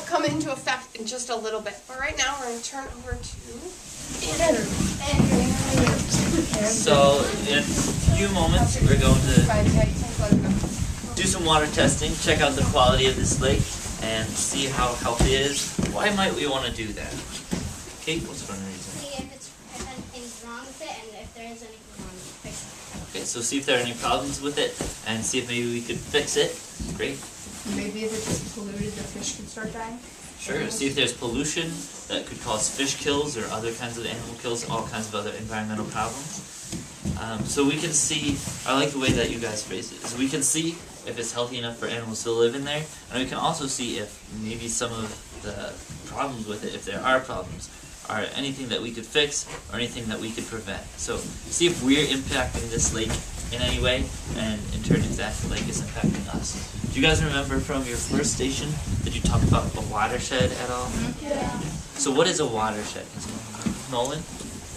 come into effect in just a little bit. But right now we're going to turn over to Andrew. So in a few moments we're going to do some water testing, check out the quality of this lake, and see how healthy it is. Why might we want to do that? Kate, what's one reason? See if anything's wrong with it, and if there is anything wrong, fix it. Okay, so see if there are any problems with it, and see if maybe we could fix it. Great. Maybe if it gets polluted, the fish can start dying. Sure, see if there's pollution that could cause fish kills or other kinds of animal kills, all kinds of other environmental problems. So we can see, I like the way that you guys phrase it, so we can see if it's healthy enough for animals to live in there, and we can also see if maybe some of the problems with it, if there are problems, are anything that we could fix or anything that we could prevent. So see if we're impacting this lake in any way, and in turn if that lake is impacting us. Do you guys remember from your first station, did you talk about a watershed at all? Yeah. So what is a watershed? Nolan?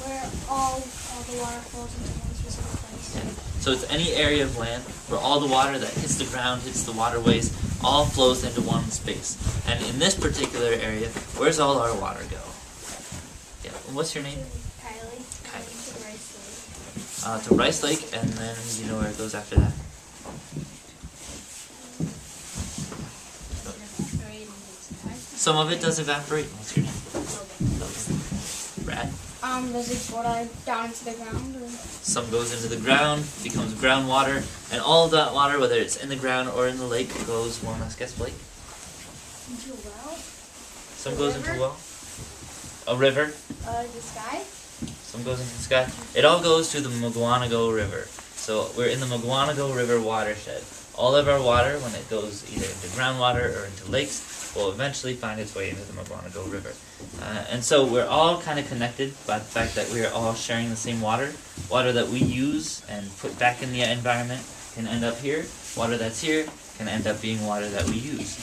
Where all the water flows into one specific place. Yeah. So it's any area of land where all the water that hits the ground, hits the waterways, all flows into one space. And in this particular area, where's all our water go? Yeah. And what's your name? Kylie. Kylie. To Rice Lake. To Rice Lake, and then you know where it goes after that? Some of it does evaporate. What's your name? Logan. Brad? Does it go down into the ground? Or? Some goes into the ground, becomes groundwater, and all of that water, whether it's in the ground or in the lake, goes, one last guess, Blake? Into a well? Some goes into a well. A river. The sky? Some goes into the sky. It all goes to the Mugwanago River. So we're in the Mugwanago River watershed. All of our water, when it goes either into groundwater or into lakes, will eventually find its way into the Mugwanago River. And so we're all kind of connected by the fact that we are all sharing the same water. Water that we use and put back in the environment can end up here. Water that's here can end up being water that we use.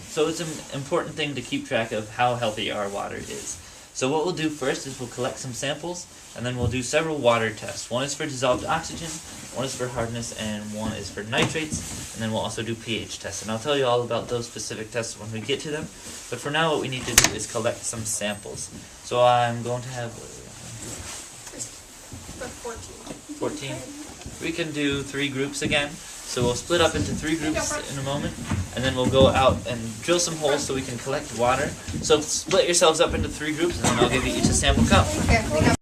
So it's an important thing to keep track of how healthy our water is. So what we'll do first is we'll collect some samples, and then we'll do several water tests. One is for dissolved oxygen, one is for hardness, and one is for nitrates, and then we'll also do pH tests. And I'll tell you all about those specific tests when we get to them. But for now, what we need to do is collect some samples. So I'm going to have 14. We can do 3 groups again. So we'll split up into 3 groups in a moment, and then we'll go out and drill some holes so we can collect water. So split yourselves up into 3 groups, and then I'll give you each a sample cup. Okay.